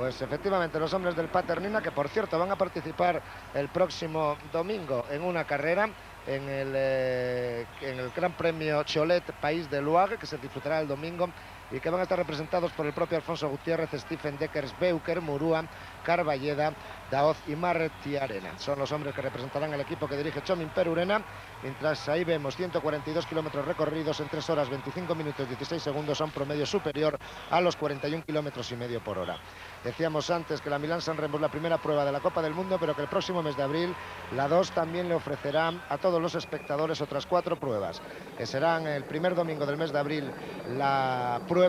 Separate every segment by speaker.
Speaker 1: Pues efectivamente los hombres del Paternina, que por cierto van a participar el próximo domingo en una carrera en el Gran Premio Cholet País de Loire, que se disputará el domingo, y que van a estar representados por el propio Alfonso Gutiérrez, Stephen Deckers, Beuker, Murúa, Carballeda, Daoz y Martiarena. Son los hombres que representarán al equipo que dirige Txomin Perurena, mientras ahí vemos 142 kilómetros recorridos en 3 horas 25 minutos 16 segundos, a un promedio superior a los 41 kilómetros y medio por hora. Decíamos antes que la Milán-San Remo es la primera prueba de la Copa del Mundo, pero que el próximo mes de abril la 2 también le ofrecerá a todos los espectadores otras 4 pruebas, que serán el primer domingo del mes de abril la prueba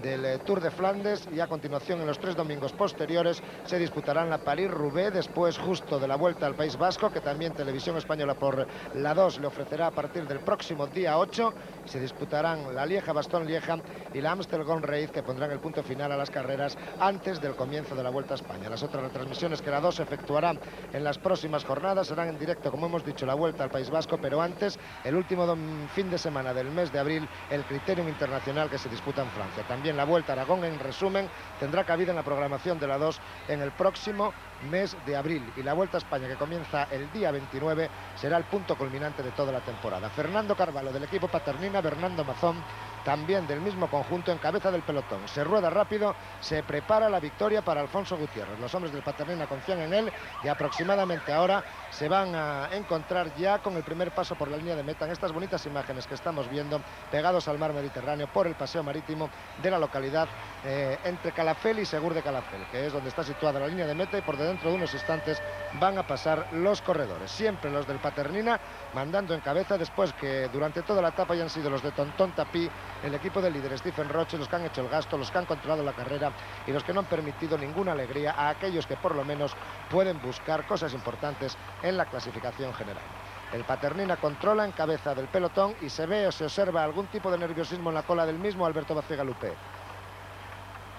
Speaker 1: del Tour de Flandes, y a continuación en los 3 domingos posteriores se disputarán la París-Roubaix, después justo de la Vuelta al País Vasco, que también Televisión Española por la 2 le ofrecerá a partir del próximo día 8, y se disputarán la Lieja-Bastogne-Lieja y la Amstel-Gold-Race, que pondrán el punto final a las carreras antes del comienzo de la Vuelta a España. Las otras retransmisiones que la 2 efectuará en las próximas jornadas serán en directo, como hemos dicho, la Vuelta al País Vasco, pero antes, el último fin de semana del mes de abril, el Criterium Internacional, que se disputa en Francia. También la Vuelta a Aragón, en resumen, tendrá cabida en la programación de la 2 en el próximo mes de abril, y la Vuelta a España, que comienza el día 29, será el punto culminante de toda la temporada. Fernando Carvalho del equipo Paternina, Bernardo Mazón también del mismo conjunto en cabeza del pelotón. Se rueda rápido, se prepara la victoria para Alfonso Gutiérrez. Los hombres del Paternina confían en él y aproximadamente ahora se van a encontrar ya con el primer paso por la línea de meta en estas bonitas imágenes que estamos viendo pegados al mar Mediterráneo por el paseo marítimo de la localidad entre Calafell y Segur de Calafell, que es donde está situada la línea de meta, y por dentro de unos instantes van a pasar los corredores, siempre los del Paternina mandando en cabeza, después que durante toda la etapa hayan sido los de Tonton Tapí, el equipo del líder Stephen Roche, los que han hecho el gasto, los que han controlado la carrera y los que no han permitido ninguna alegría a aquellos que por lo menos pueden buscar cosas importantes en la clasificación general. El Paternina controla en cabeza del pelotón y se ve o se observa algún tipo de nerviosismo en la cola del mismo Alberto Bacigalupe.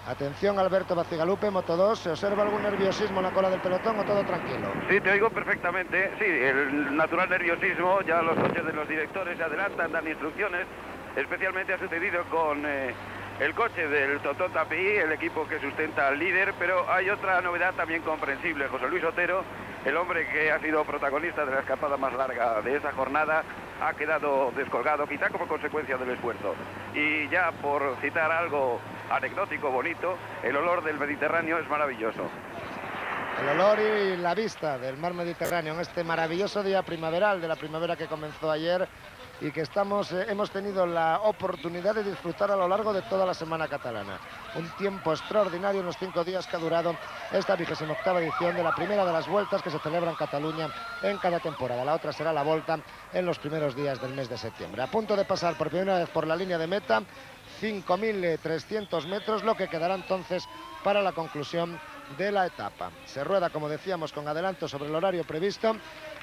Speaker 1: Atención, Alberto Bacigalupe, Moto 2, ¿se observa algún nerviosismo en la cola del pelotón o todo tranquilo?
Speaker 2: Sí, te oigo perfectamente. Sí, el natural nerviosismo, ya los coches de los directores se adelantan, dan instrucciones. Especialmente ha sucedido con el coche del Tonton Tapí, el equipo que sustenta al líder, pero hay otra novedad también comprensible. José Luis Otero, el hombre que ha sido protagonista de la escapada más larga de esa jornada, ha quedado descolgado, quizá como consecuencia del esfuerzo. Y ya por citar algo anecdótico, bonito, el olor del Mediterráneo es maravilloso.
Speaker 1: El olor y la vista del mar Mediterráneo en este maravilloso día primaveral, de la primavera que comenzó ayer y que hemos tenido la oportunidad de disfrutar a lo largo de toda la semana catalana. Un tiempo extraordinario en los 5 días que ha durado esta 28ª edición de la primera de las vueltas que se celebra en Cataluña en cada temporada. La otra será la Volta en los primeros días del mes de septiembre. A punto de pasar por primera vez por la línea de meta, 5.300 metros, lo que quedará entonces para la conclusión de la etapa. Se rueda, como decíamos, con adelanto sobre el horario previsto,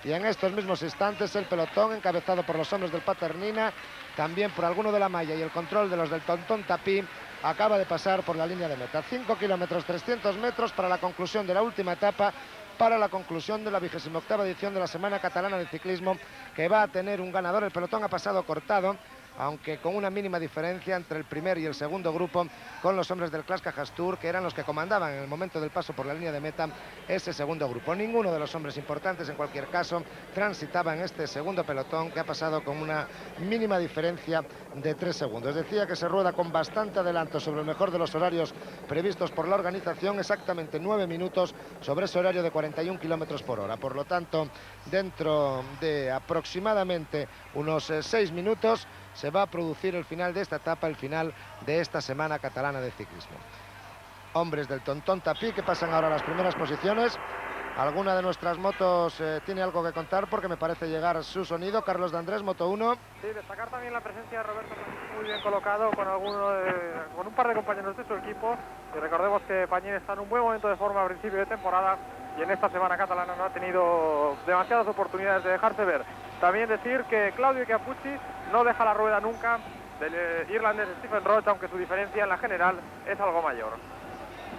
Speaker 1: y en estos mismos instantes el pelotón, encabezado por los hombres del Paternina, también por alguno de la malla y el control de los del Tonton Tapí, acaba de pasar por la línea de meta. 5 kilómetros 300 metros para la conclusión de la última etapa, para la conclusión de la 28ª edición de la Semana Catalana de Ciclismo, que va a tener un ganador. El pelotón ha pasado cortado, aunque con una mínima diferencia entre el primer y el segundo grupo, con los hombres del Clas Cajastur, que eran los que comandaban en el momento del paso por la línea de meta ese segundo grupo. Ninguno de los hombres importantes, en cualquier caso, transitaba en este segundo pelotón, que ha pasado con una mínima diferencia de 3 segundos. Decía que se rueda con bastante adelanto sobre el mejor de los horarios previstos por la organización, exactamente 9 minutos sobre ese horario de 41 kilómetros por hora. Por lo tanto, dentro de aproximadamente unos 6 minutos, se va a producir el final de esta etapa, el final de esta Semana Catalana de Ciclismo. Hombres del Tonton Tapí que pasan ahora a las primeras posiciones. ¿Alguna de nuestras motos tiene algo que contar? Porque me parece llegar su sonido. Carlos de Andrés, Moto 1.
Speaker 3: Sí, destacar también la presencia de Roberto, muy bien colocado con un par de compañeros de su equipo. Y recordemos que Pañín está en un buen momento de forma a principio de temporada, y en esta Semana Catalana no ha tenido demasiadas oportunidades de dejarse ver. También decir que Claudio Chiappucci no deja la rueda nunca del irlandés Stephen Roche, aunque su diferencia en la general es algo mayor.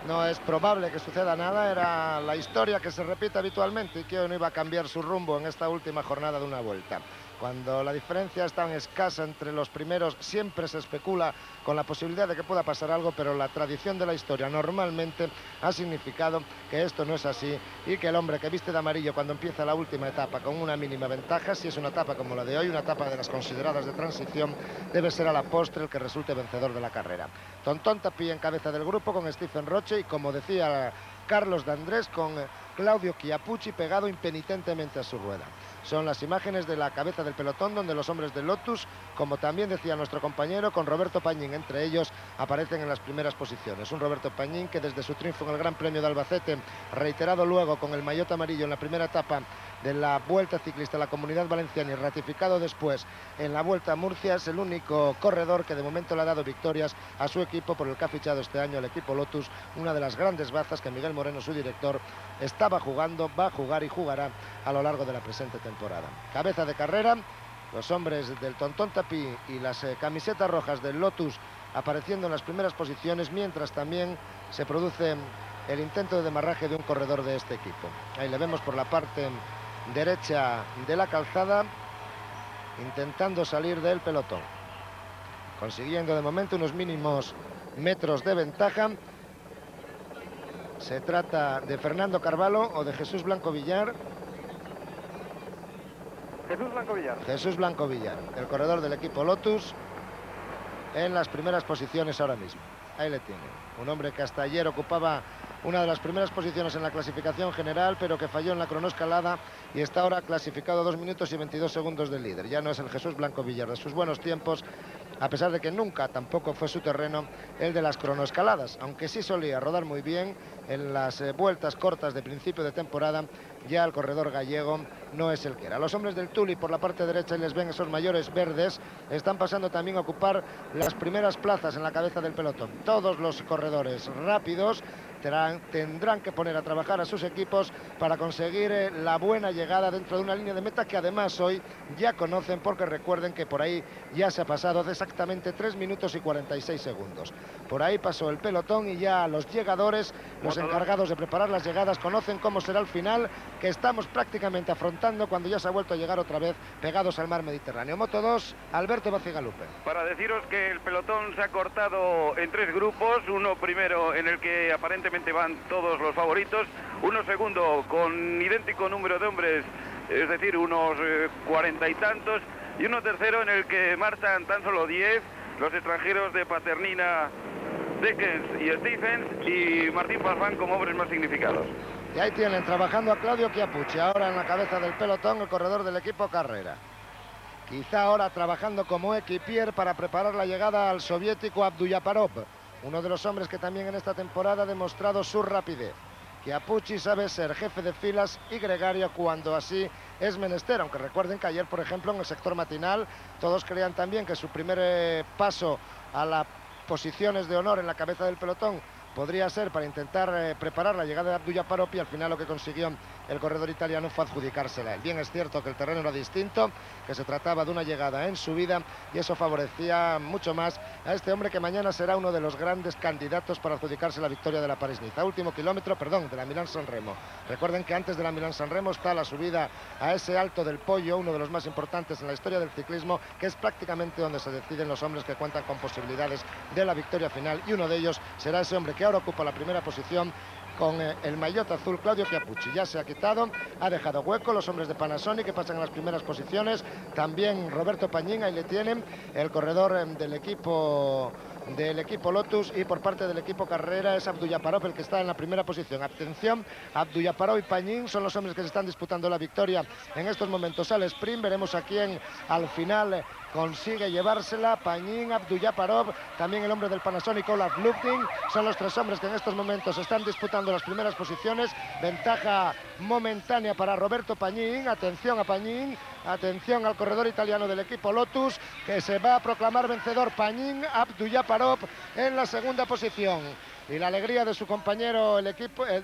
Speaker 1: No es probable que suceda nada, era la historia que se repite habitualmente y que hoy no iba a cambiar su rumbo en esta última jornada de una vuelta. Cuando la diferencia es tan escasa entre los primeros, siempre se especula con la posibilidad de que pueda pasar algo, pero la tradición de la historia normalmente ha significado que esto no es así y que el hombre que viste de amarillo cuando empieza la última etapa con una mínima ventaja, si es una etapa como la de hoy, una etapa de las consideradas de transición, debe ser a la postre el que resulte vencedor de la carrera. Tonton Tapie en cabeza del grupo con Stephen Roche y, como decía Carlos D'Andrés, con Claudio Chiappucci pegado impenitentemente a su rueda. Son las imágenes de la cabeza del pelotón donde los hombres de Lotus, como también decía nuestro compañero, con Roberto Pañín entre ellos, aparecen en las primeras posiciones. Un Roberto Pañín que desde su triunfo en el Gran Premio de Albacete, reiterado luego con el maillot amarillo en la primera etapa de la Vuelta Ciclista a la Comunidad Valenciana y ratificado después en la Vuelta a Murcia, es el único corredor que de momento le ha dado victorias a su equipo, por el que ha fichado este año el equipo Lotus, una de las grandes bazas que Miguel Moreno, su director, estaba jugando, va a jugar y jugará a lo largo de la presente temporada. Cabeza de carrera, los hombres del Tonton Tapie y las camisetas rojas del Lotus apareciendo en las primeras posiciones, mientras también se produce el intento de demarraje de un corredor de este equipo. Ahí le vemos por la parte derecha de la calzada, intentando salir del pelotón, consiguiendo de momento unos mínimos metros de ventaja. Se trata de Fernando Carvalho o de Jesús Blanco Villar.
Speaker 3: Jesús Blanco Villar.
Speaker 1: Jesús Blanco Villar, el corredor del equipo Lotus, en las primeras posiciones ahora mismo. Ahí le tiene, un hombre que hasta ayer ocupaba una de las primeras posiciones en la clasificación general, pero que falló en la cronoescalada y está ahora clasificado 2 minutos y 22 segundos del líder. Ya no es el Jesús Blanco Villar de sus buenos tiempos, a pesar de que nunca tampoco fue su terreno el de las cronoescaladas, aunque sí solía rodar muy bien en las vueltas cortas de principio de temporada. Ya el corredor gallego no es el que era. Los hombres del Tuli por la parte derecha, y les ven esos mayores verdes, están pasando también a ocupar las primeras plazas en la cabeza del pelotón. Todos los corredores rápidos tendrán que poner a trabajar a sus equipos para conseguir la buena llegada dentro de una línea de meta que además hoy ya conocen, porque recuerden que por ahí ya se ha pasado de exactamente 3 minutos y 46 segundos. Por ahí pasó el pelotón y ya los llegadores, los encargados de preparar las llegadas, conocen cómo será el final, que estamos prácticamente afrontando cuando ya se ha vuelto a llegar otra vez pegados al mar Mediterráneo. Moto 2, Alberto Bacigalupe.
Speaker 2: Para deciros que el pelotón se ha cortado en 3 grupos, uno primero en el que aparentemente van todos los favoritos, uno segundo con idéntico número de hombres, es decir, unos 40 y tantos, y uno tercero en el que marchan tan solo 10, los extranjeros de Paternina, Dekens y Stephens, y Martín Farfán como hombres más significados.
Speaker 1: Y ahí tienen trabajando a Claudio Chiappucci, ahora en la cabeza del pelotón, el corredor del equipo Carrera. Quizá ahora trabajando como equipier para preparar la llegada al soviético Abduyaparov, uno de los hombres que también en esta temporada ha demostrado su rapidez. Chiappucci sabe ser jefe de filas y gregario cuando así es menester, aunque recuerden que ayer, por ejemplo, en el sector matinal, todos creían también que su primer paso a las posiciones de honor en la cabeza del pelotón podría ser para intentar preparar la llegada de Abduyaparov, y al final lo que consiguió el corredor italiano fue adjudicársela. Bien es cierto que el terreno era distinto, que se trataba de una llegada en subida, y eso favorecía mucho más a este hombre que mañana será uno de los grandes candidatos para adjudicarse la victoria de la París-Niza. Último kilómetro, perdón, de la Milán-San Remo. Recuerden que antes de la Milán-San Remo está la subida a ese Alto del Pollo, uno de los más importantes en la historia del ciclismo, que es prácticamente donde se deciden los hombres que cuentan con posibilidades de la victoria final, y uno de ellos será ese hombre que ahora ocupa la primera posición con el maillot azul, Claudio Chiappucci. Ya se ha quitado, ha dejado hueco los hombres de Panasonic que pasan a las primeras posiciones, también Roberto Pañín, ahí le tienen, el corredor del equipo Lotus, y por parte del equipo Carrera es Abduyaparov el que está en la primera posición. Atención, Abduyaparov y Pañín son los hombres que se están disputando la victoria en estos momentos al sprint. Veremos a quién al final consigue llevársela. Pañín, Abduyaparov, también el hombre del Panasonic, Olaf Luptin, son los 3 hombres que en estos momentos están disputando las primeras posiciones. Ventaja momentánea para Roberto Pañín. Atención a Pañín, atención al corredor italiano del equipo Lotus, que se va a proclamar vencedor. Pañín, Abduyaparov en la segunda posición. y la alegría de su compañero, el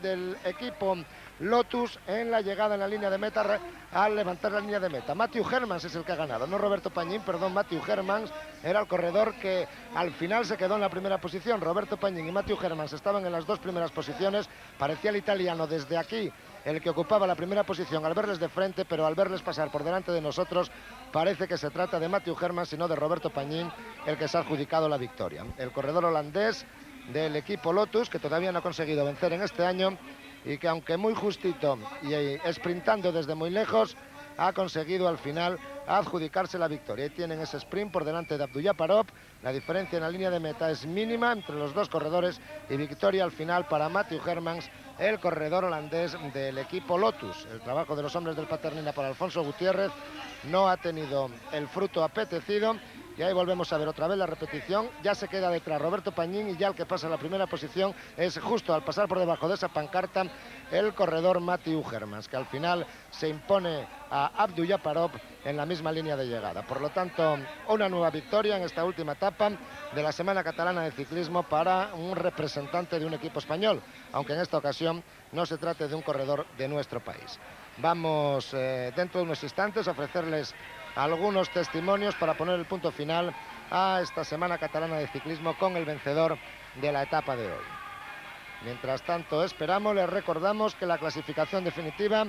Speaker 1: del equipo Lotus, en la llegada en la línea de meta, al levantar la línea de meta. Matthew Hermans es el que ha ganado, no Roberto Pañín, perdón. Matthew Hermans era el corredor que al final se quedó en la primera posición. Roberto Pañín y Matthew Hermans estaban en las dos primeras posiciones. Parecía el italiano desde aquí el que ocupaba la primera posición al verles de frente, pero al verles pasar por delante de nosotros, parece que se trata de Matthew Hermans y no de Roberto Pañín el que se ha adjudicado la victoria. El corredor holandés del equipo Lotus, que todavía no ha conseguido vencer en este año y que, aunque muy justito y sprintando desde muy lejos, ha conseguido al final adjudicarse la victoria. Y tienen ese sprint por delante de Abdullaparov. La diferencia en la línea de meta es mínima entre los dos corredores y victoria al final para Matthew Hermans, el corredor holandés del equipo Lotus. El trabajo de los hombres del Paternina para Alfonso Gutiérrez no ha tenido el fruto apetecido. Y ahí volvemos a ver otra vez la repetición. Ya se queda detrás Roberto Pañín y ya el que pasa a la primera posición es, justo al pasar por debajo de esa pancarta, el corredor Matthew Hermans, que al final se impone a Abdullaparov en la misma línea de llegada. Por lo tanto, una nueva victoria en esta última etapa de la Semana Catalana de Ciclismo para un representante de un equipo español, aunque en esta ocasión no se trate de un corredor de nuestro país. Vamos dentro de unos instantes a ofrecerles algunos testimonios para poner el punto final a esta Semana Catalana de Ciclismo con el vencedor de la etapa de hoy. Mientras tanto esperamos, les recordamos que la clasificación definitiva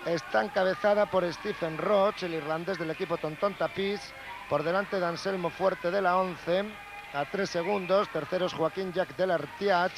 Speaker 1: está encabezada por Stephen Roche, el irlandés del equipo Tonton Tapis, por delante de Anselmo Fuerte de la 11, a 3 segundos, tercero es Joaquín Jacques de l'Artiach,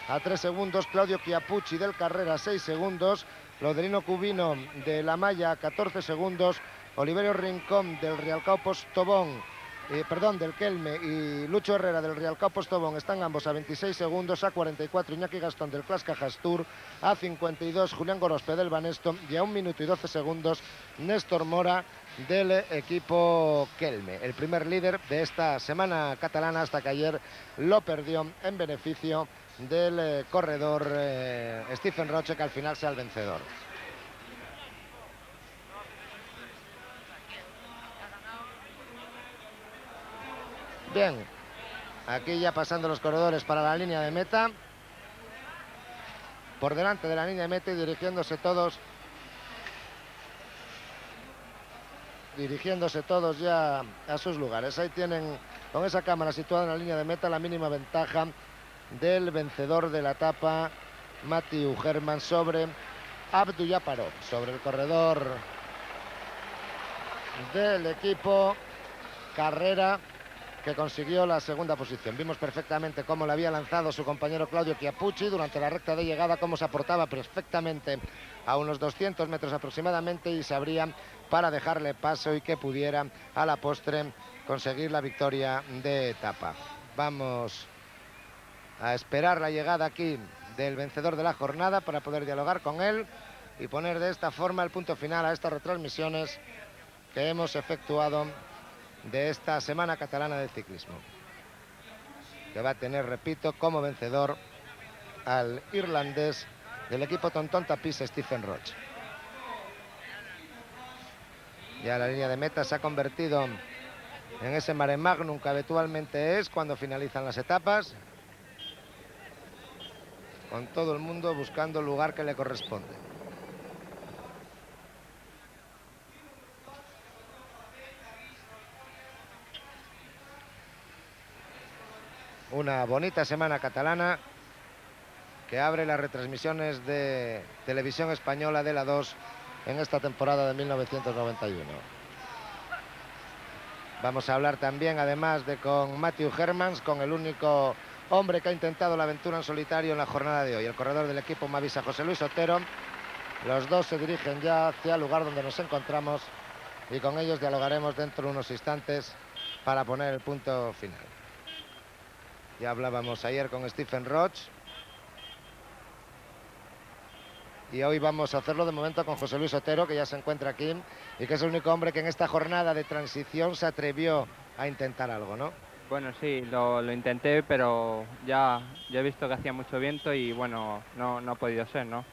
Speaker 1: a 3 segundos Claudio Chiappucci del Carrera, 6 segundos, Lodelino Cubino de la Malla, 14 segundos, Oliverio Rincón del Rialcao Postobón, del Kelme, y Lucho Herrera del Rialcao Postobón están ambos a 26 segundos, a 44 Iñaki Gastón del Clas Cajastur, a 52 Julián Gorospe del Banesto y a 1 minuto y 12 segundos Néstor Mora del equipo Kelme, el primer líder de esta Semana Catalana, hasta que ayer lo perdió en beneficio del corredor Stephen Roche, que al final sea el vencedor. Bien, aquí ya pasando los corredores para la línea de meta, por delante de la línea de meta y dirigiéndose todos ya a sus lugares. Ahí tienen, con esa cámara situada en la línea de meta, la mínima ventaja del vencedor de la etapa, Matthew Hermans, sobre Abdullaparov, sobre el corredor del equipo Carrera, que consiguió la segunda posición. Vimos perfectamente cómo le había lanzado su compañero Claudio Chiappucci durante la recta de llegada, cómo se aportaba perfectamente a unos 200 metros aproximadamente y se abría para dejarle paso y que pudiera a la postre conseguir la victoria de etapa. Vamos a esperar la llegada aquí del vencedor de la jornada para poder dialogar con él y poner de esta forma el punto final a estas retransmisiones que hemos efectuado de esta Semana Catalana de Ciclismo, que va a tener, repito, como vencedor al irlandés del equipo Tonton Tapis, Stephen Roche. Ya la línea de meta se ha convertido en ese mare magnum que habitualmente es cuando finalizan las etapas, con todo el mundo buscando el lugar que le corresponde. Una bonita semana catalana que abre las retransmisiones de Televisión Española de la 2 en esta temporada de 1991. Vamos a hablar también, además de con Matthew Hermans, con el único hombre que ha intentado la aventura en solitario en la jornada de hoy, el corredor del equipo Mavisa, José Luis Otero. Los dos se dirigen ya hacia el lugar donde nos encontramos y con ellos dialogaremos dentro de unos instantes para poner el punto final. Ya hablábamos ayer con Stephen Roche y hoy vamos a hacerlo de momento con José Luis Otero, que ya se encuentra aquí y que es el único hombre que en esta jornada de transición se atrevió a intentar algo, ¿no?
Speaker 4: Bueno, sí, lo intenté, pero ya he visto que hacía mucho viento y bueno, no ha podido ser, ¿no?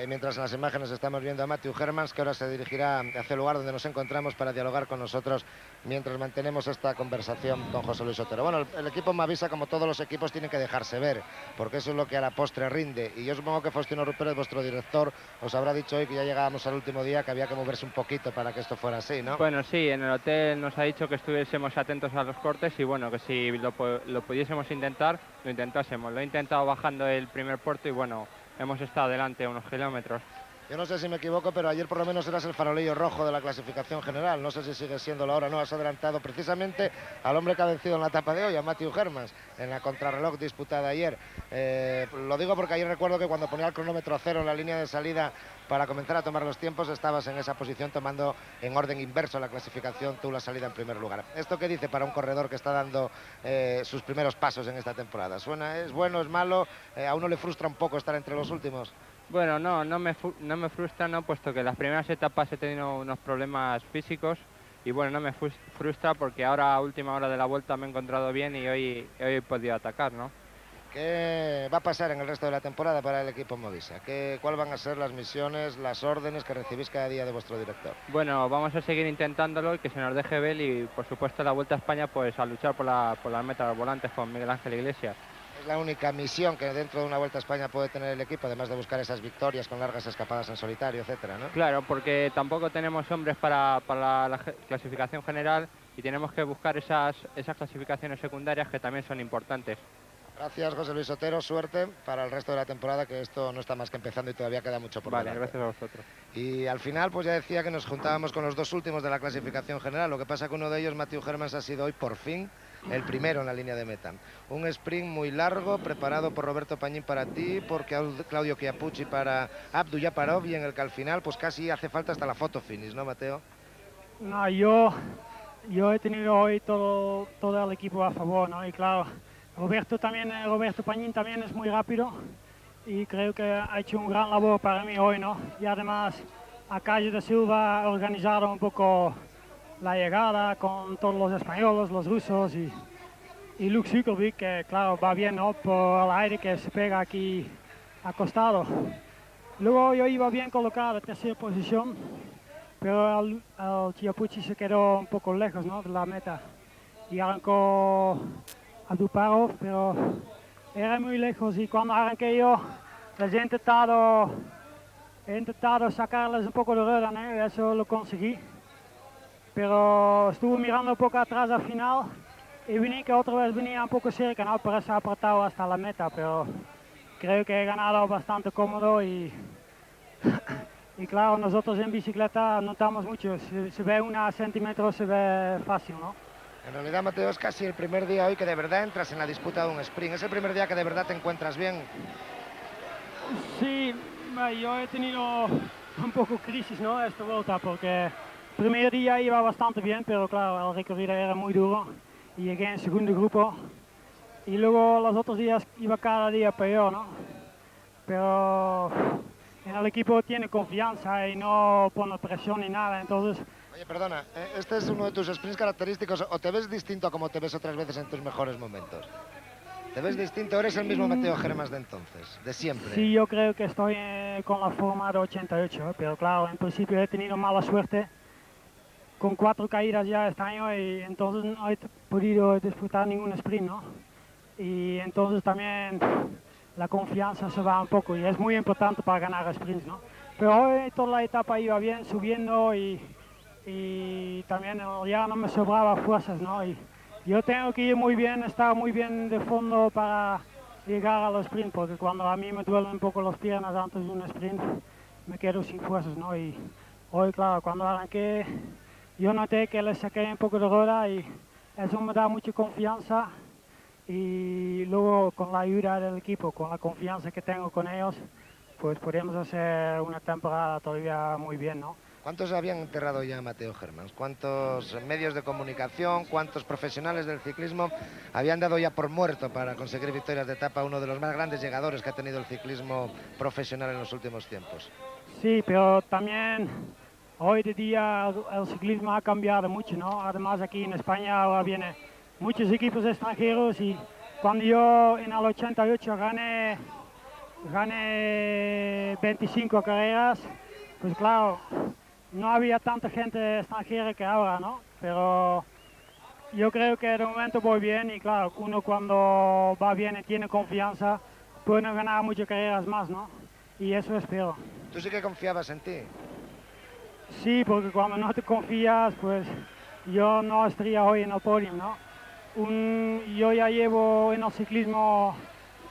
Speaker 1: Mientras en las imágenes estamos viendo a Matthew Hermans, que ahora se dirigirá hacia el lugar donde nos encontramos para dialogar con nosotros mientras mantenemos esta conversación con José Luis Otero. Bueno, el equipo Mavisa, como todos los equipos, tiene que dejarse ver, porque eso es lo que a la postre rinde. Y yo supongo que Faustino Rupérez, vuestro director, os habrá dicho hoy que ya llegábamos al último día, que había que moverse un poquito para que esto fuera así, ¿no?
Speaker 4: Bueno, sí, en el hotel nos ha dicho que estuviésemos atentos a los cortes y bueno, que si lo pudiésemos intentar, lo intentásemos. Lo he intentado bajando el primer puerto y bueno, hemos estado adelante unos kilómetros.
Speaker 1: Yo no sé si me equivoco, pero ayer por lo menos eras el farolillo rojo de la clasificación general. No sé si sigue siéndolo ahora, no. Has adelantado precisamente al hombre que ha vencido en la etapa de hoy, a Matthew Hermans, en la contrarreloj disputada ayer. Lo digo porque ayer recuerdo que cuando ponía el cronómetro a cero en la línea de salida para comenzar a tomar los tiempos, estabas en esa posición tomando en orden inverso la clasificación, tú la salida en primer lugar. ¿Esto qué dice para un corredor que está dando sus primeros pasos en esta temporada? ¿Es bueno, es malo? ¿A uno le frustra un poco estar entre los últimos?
Speaker 4: Bueno, no me frustra, ¿no? Puesto que las primeras etapas he tenido unos problemas físicos y bueno, no me frustra porque ahora a última hora de la vuelta me he encontrado bien y hoy he podido atacar, ¿no?
Speaker 1: ¿Qué va a pasar en el resto de la temporada para el equipo Movisa? ¿Cuáles van a ser las misiones, las órdenes que recibís cada día de vuestro director?
Speaker 4: Bueno, vamos a seguir intentándolo y que se nos deje ver y por supuesto la Vuelta a España pues a luchar por las metas de los volantes con Miguel Ángel Iglesias.
Speaker 1: Es la única misión que dentro de una Vuelta a España puede tener el equipo, además de buscar esas victorias con largas escapadas en solitario, etcétera, ¿no?
Speaker 4: Claro, porque tampoco tenemos hombres para la clasificación general y tenemos que buscar esas clasificaciones secundarias que también son importantes.
Speaker 1: Gracias, José Luis Otero. Suerte para el resto de la temporada, que esto no está más que empezando y todavía queda mucho por delante.
Speaker 4: Vale, gracias a vosotros.
Speaker 1: Y al final, pues ya decía que nos juntábamos con los dos últimos de la clasificación general. Lo que pasa que uno de ellos, Matthew Hermans, ha sido hoy por fin el primero en la línea de meta. Un sprint muy largo, preparado por Roberto Pañín para ti, por Claudio Chiappucci para Abdu Yaparov, y en el que al final pues casi hace falta hasta la foto finish, ¿no, Mateo?
Speaker 5: No, yo he tenido hoy todo el equipo a favor, ¿no? Y claro, Roberto Pañín también es muy rápido y creo que ha hecho un gran labor para mí hoy, ¿no? Y además a Calle de Silva ha organizado un poco la llegada con todos los españoles, los rusos y Luke Sukovic, que claro va bien, ¿no? Por el aire que se pega aquí acostado. Luego yo iba bien colocado en tercera posición, pero el Chiappucci se quedó un poco lejos, ¿no? De la meta y arrancó a Duparov, pero era muy lejos y cuando arranqué yo les he intentado sacarles un poco de rueda, ¿no? Y eso lo conseguí. Pero estuve mirando un poco atrás al final y vi que otra vez venía un poco cerca, ¿no? Por eso he apretado hasta la meta, pero creo que he ganado bastante cómodo y claro, nosotros en bicicleta notamos mucho, se ve 1 centímetro, se ve fácil, ¿no?
Speaker 1: En realidad, Mateo, es casi el primer día hoy que de verdad entras en la disputa de un sprint. ¿Es el primer día que de verdad te encuentras bien?
Speaker 5: Sí, yo he tenido un poco crisis, ¿no? Esta vuelta, porque el primer día iba bastante bien, pero claro, el recorrido era muy duro y llegué en segundo grupo. Y luego los otros días iba cada día peor, ¿no? Pero en el equipo tiene confianza y no pone presión ni nada, entonces...
Speaker 1: Oye, perdona, ¿este es uno de tus sprints característicos o te ves distinto a como te ves otras veces en tus mejores momentos? ¿Te ves distinto? ¿Eres el mismo Mateo Hermans de entonces, de siempre?
Speaker 5: Sí, yo creo que estoy con la forma de 88, pero claro, en principio he tenido mala suerte con 4 caídas ya este año y entonces no he podido disfrutar ningún sprint, ¿no? Y entonces también la confianza se va un poco y es muy importante para ganar sprints, ¿no? Pero hoy toda la etapa iba bien, subiendo y también ya no me sobraba fuerzas, ¿no? Y yo tengo que ir muy bien, estar muy bien de fondo para llegar al sprint, porque cuando a mí me duelen un poco las piernas antes de un sprint, me quedo sin fuerzas, ¿no? Y hoy, claro, cuando arranqué, yo noté que le saqué un poco de rueda y eso me da mucha confianza. Y luego con la ayuda del equipo, con la confianza que tengo con ellos, pues podemos hacer una temporada todavía muy bien, ¿no?
Speaker 1: ¿Cuántos habían enterrado ya a Mateo Hermans? ¿Cuántos medios de comunicación, cuántos profesionales del ciclismo habían dado ya por muerto para conseguir victorias de etapa, uno de los más grandes llegadores que ha tenido el ciclismo profesional en los últimos tiempos?
Speaker 5: Sí, pero también hoy de día el ciclismo ha cambiado mucho, ¿no? Además aquí en España ahora vienen muchos equipos extranjeros y cuando yo en el 88 gané gané 25 carreras, pues claro, no había tanta gente extranjera que ahora, ¿no? Pero yo creo que de momento voy bien y claro, uno cuando va bien y tiene confianza puede ganar muchas carreras más, ¿no? Y eso espero.
Speaker 1: ¿Tú sí que confiabas en ti?
Speaker 5: Sí, porque cuando no te confías, pues yo no estaría hoy en el podio, ¿no? Yo ya llevo en el ciclismo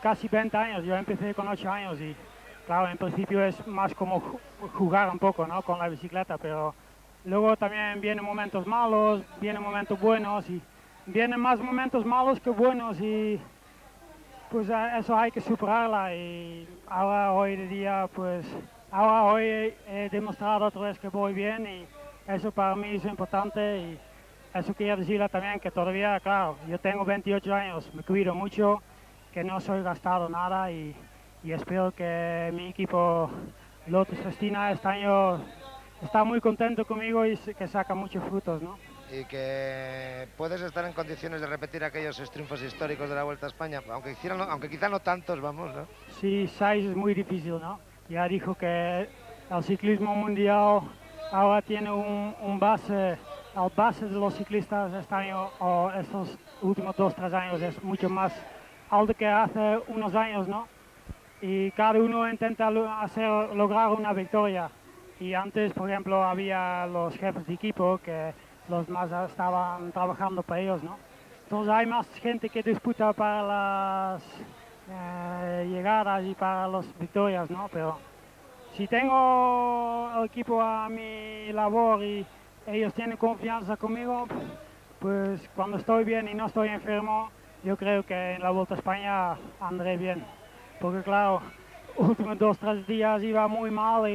Speaker 5: casi 20 años, yo empecé con 8 años y claro, en principio es más como jugar un poco, ¿no? Con la bicicleta, pero luego también vienen momentos malos, vienen momentos buenos y vienen más momentos malos que buenos y pues eso hay que superarla y ahora hoy de día pues ahora hoy he demostrado otra vez que voy bien y eso para mí es importante y eso quiero decirle también que todavía, claro, yo tengo 28 años, me cuido mucho, que no soy gastado nada y espero que mi equipo Lotus Festina este año está muy contento conmigo y que saca muchos frutos, ¿no?
Speaker 1: Y que puedes estar en condiciones de repetir aquellos triunfos históricos de la Vuelta a España, aunque quizá no tantos, vamos, ¿no?
Speaker 5: Sí, 6 es muy difícil, ¿no? Ya dijo que el ciclismo mundial ahora tiene un base, el base de los ciclistas este año o estos últimos 2, 3 años es mucho más alto que hace unos años, ¿no? Y cada uno intenta lograr una victoria. Y antes, por ejemplo, había los jefes de equipo que los más estaban trabajando para ellos, ¿no? Entonces hay más gente que disputa para las llegadas y para las victorias, ¿no? Pero si tengo el equipo a mi labor y ellos tienen confianza conmigo, pues cuando estoy bien y no estoy enfermo, yo creo que en la Vuelta a España andré bien. Porque claro, últimos 2, 3 días iba muy mal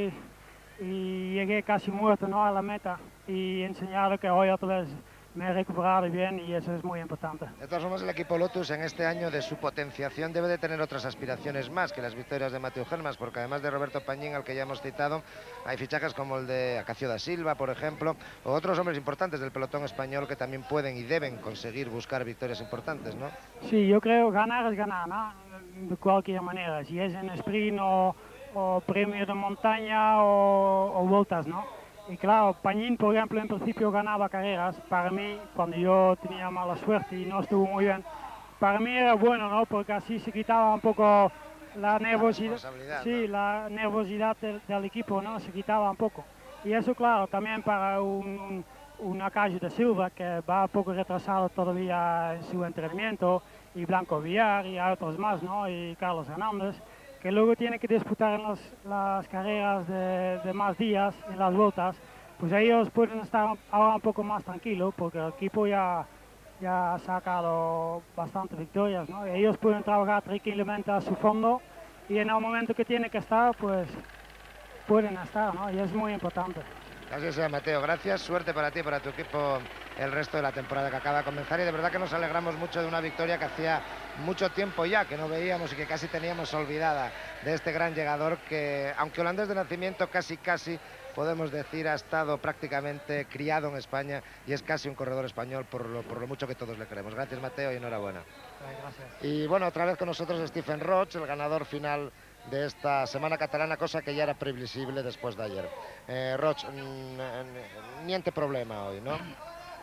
Speaker 5: y llegué casi muerto, ¿no? A la meta. Y enseñado que hoy otra vez me he recuperado bien y eso es muy importante.
Speaker 1: De todas formas, el equipo Lotus en este año de su potenciación debe de tener otras aspiraciones más que las victorias de Mateo Hermans, porque además de Roberto Pañín, al que ya hemos citado, hay fichajes como el de Acacio da Silva, por ejemplo, o otros hombres importantes del pelotón español que también pueden y deben conseguir buscar victorias importantes, ¿no?
Speaker 5: Sí, yo creo ganar es ganar, ¿no? De cualquier manera, si es en sprint o premio de montaña o vueltas, ¿no? Y claro, Pañín, por ejemplo, en principio ganaba carreras. Para mí, cuando yo tenía mala suerte y no estuvo muy bien, para mí era bueno, ¿no? Porque así se quitaba un poco la nervosidad, sí,
Speaker 1: ¿no?
Speaker 5: la nervosidad del equipo, ¿no? Se quitaba un poco. Y eso, claro, también para un Acacio da Silva que va un poco retrasado todavía en su entrenamiento, y Blanco Villar y otros más, ¿no? Y Carlos Hernández, que luego tiene que disputar en las carreras de más días, en las vueltas, pues ellos pueden estar ahora un poco más tranquilos porque el equipo ya ha sacado bastantes victorias, ¿no? Ellos pueden trabajar tranquilamente a su fondo y en el momento que tienen que estar, pues pueden estar, ¿no? Y es muy importante.
Speaker 1: Así sea, Mateo. Gracias. Suerte para ti y para tu equipo el resto de la temporada que acaba de comenzar. Y de verdad que nos alegramos mucho de una victoria que hacía mucho tiempo ya que no veíamos y que casi teníamos olvidada de este gran llegador que, aunque holandés de nacimiento, casi podemos decir ha estado prácticamente criado en España y es casi un corredor español por lo mucho que todos le queremos. Gracias, Mateo, y enhorabuena.
Speaker 5: Gracias.
Speaker 1: Y bueno, otra vez con nosotros Stephen Roche, el ganador final de esta semana catalana, cosa che ya era previsible después de ayer. Roche, niente problema hoy, no?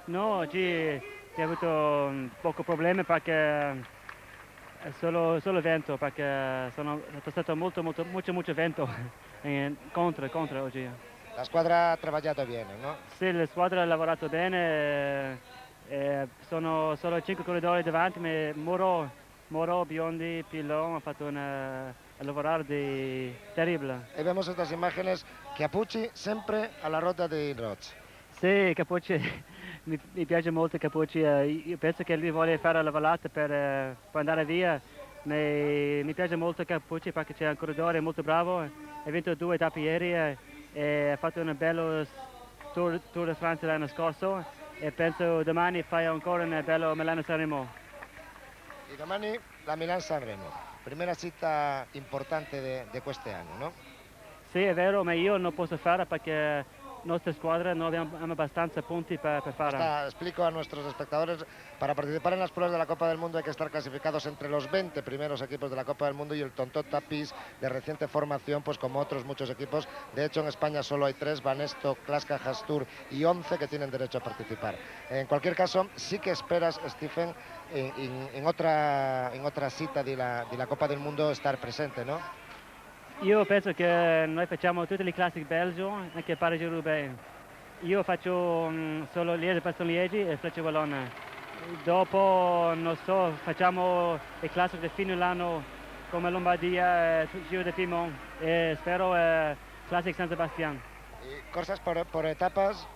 Speaker 6: No, oggi ho avuto poco problemi perché è solo vento, perché c'è stato molto vento contro oggi.
Speaker 1: La squadra ha lavorato bene, no?
Speaker 6: Sì, la squadra ha lavorato bene, sono solo 5 corridori davanti, ma Moro, Biondi, Pilon ha fatto a lavorare terribile.
Speaker 1: E vemos estas imágenes, Chiappucci sempre alla rotta di Roche.
Speaker 6: Sì, Capucci, mi piace molto Capucci, io penso che lui voglia fare la vallata per andare via, ma mi piace molto Capucci perché c'è un corridore molto bravo, ha vinto 2 tappe ieri e ha fatto un bello Tour de France l'anno scorso e penso domani fai ancora un bello Milano-Sanremo.
Speaker 1: E domani la Milan-Sanremo, primera cita importante di quest'anno, no?
Speaker 6: Sì, è vero, ma io non posso fare perché nostra squadra non abbiamo abbastanza punti per fare.
Speaker 1: Explico a nuestros espectadores, para participar en las pruebas de la Copa del Mundo hay que estar clasificados entre los 20 primeros equipos de la Copa del Mundo y el Tontota Pis, de reciente formación, pues como otros muchos equipos. De hecho, en España solo hay 3, Banesto, Klaska, Hastur y 11 que tienen derecho a participar. En cualquier caso, sí que esperas, Stephen, in otra cita di la Coppa del Mondo star presente, no?
Speaker 6: Io penso che noi facciamo tutte le classiche Belgio, anche Parigi-Roubaix. Io faccio solo Liège-Bastogne-Liège e Frecce-Wallonne. Dopo, non so, facciamo le classiche di fine dell'anno come Lombardia, Giro di Piemont e spero Classic San Sebastián.
Speaker 1: Corses por etapas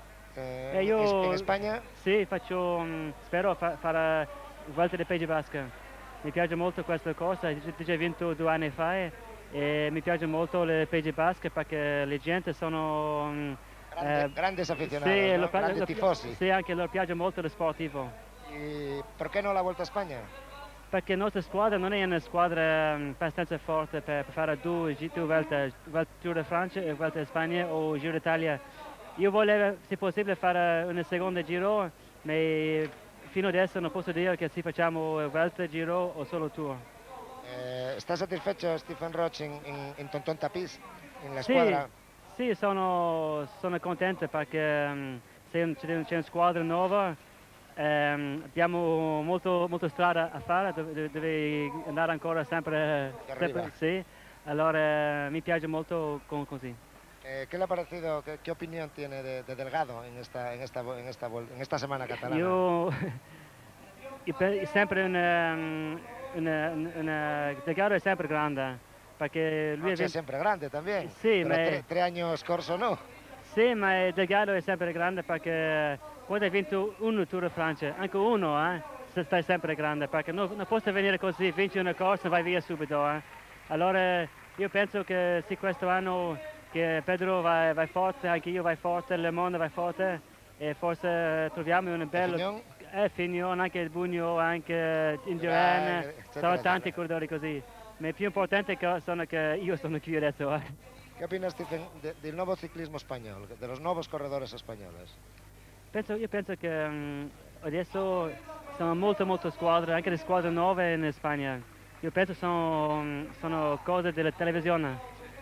Speaker 6: io
Speaker 1: in Spagna?
Speaker 6: Sì, spero fare Vuelta del Paesi Basco. Mi piace molto questa corsa, ho già vinto 2 anni fa e mi piace molto le Paesi Basco perché le gente sono
Speaker 1: grandes aficionados,
Speaker 6: sì,
Speaker 1: ¿no? Grandi tifosi.
Speaker 6: Sì, anche loro piace molto lo sportivo.
Speaker 1: ¿Y por qué no la Vuelta a España?
Speaker 6: Perché la nostra squadra non è una squadra abbastanza forte per fare due volte, Tour de Francia e Vuelta a Spagna o Giro d'Italia. Io volevo, se possibile, fare una seconda Giro, ma fino adesso non posso dire che si facciamo Vuelta, Giro o solo Tour.
Speaker 1: ¿Estás satisfecho, Stephen Roche, in Tontota Pis, in la
Speaker 6: Sì,
Speaker 1: squadra?
Speaker 6: sì, sono contento perché c'è una squadra nuova, abbiamo molto strada a fare, deve andare ancora sempre sì, allora mi piace molto così.
Speaker 1: ¿Qué le ha parecido, qué opinión tiene de Delgado en esta semana catalana?
Speaker 6: Io sempre Delgado è sempre grande, perché lui
Speaker 1: è sempre grande también,
Speaker 6: sì,
Speaker 1: pero
Speaker 6: ma
Speaker 1: 3 años scorso no.
Speaker 6: Sì, ma Delgado è sempre grande perché quando hai vinto un Tour de Francia, anche uno, stai sempre grande, perché non posso venire così, vinci una corsa e vai via subito. Allora io penso che sì, questo anno che Pedro vai forte, anche io vai forte, Le Monde vai forte e forse troviamo un bello... Fignon, anche il Bugno, anche Indurain, sono tanti corridori così. Ma il più importante sono che io sono qui adesso.
Speaker 1: ¿Qué opinas, Stephen, del nuevo ciclismo español, de los nuevos corredores españoles?
Speaker 6: Io penso che adesso sono molto squadre, anche le squadre nuove in Spagna. Io penso sono cose della televisione,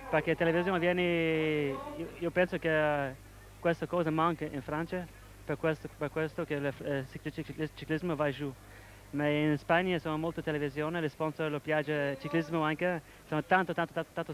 Speaker 6: perché la televisione viene... Io penso che questa cosa manca in Francia, per questo che il ciclismo va giù. Ma in Spagna sono molto televisione, le sponsor lo piace ciclismo anche, sono tante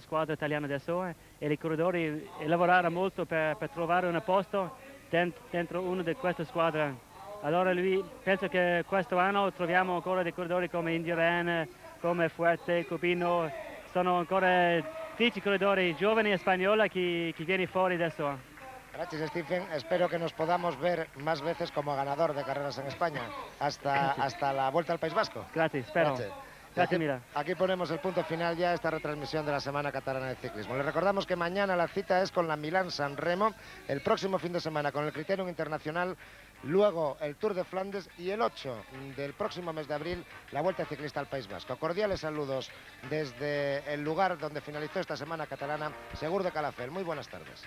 Speaker 6: squadre italiane adesso e i corridori lavorano molto per trovare un posto dentro una di queste squadre. Allora penso che questo anno troviamo ancora dei corridori come Indurain, come Fuerte, Copino, sono ancora 10 corridori giovani spagnoli che viene fuori adesso.
Speaker 1: Gracias, Stephen. Espero que nos podamos ver más veces como ganador de carreras en España hasta la Vuelta al País Vasco.
Speaker 6: Gracias, espero. Gracias, mira.
Speaker 1: Aquí ponemos el punto final ya a esta retransmisión de la Semana Catalana de Ciclismo. Les recordamos que mañana la cita es con la Milán-San Remo, el próximo fin de semana con el Criterium Internacional, luego el Tour de Flandes y el 8 del próximo mes de abril la Vuelta Ciclista al País Vasco. Cordiales saludos desde el lugar donde finalizó esta Semana Catalana, Segur de Calafell. Muy buenas tardes.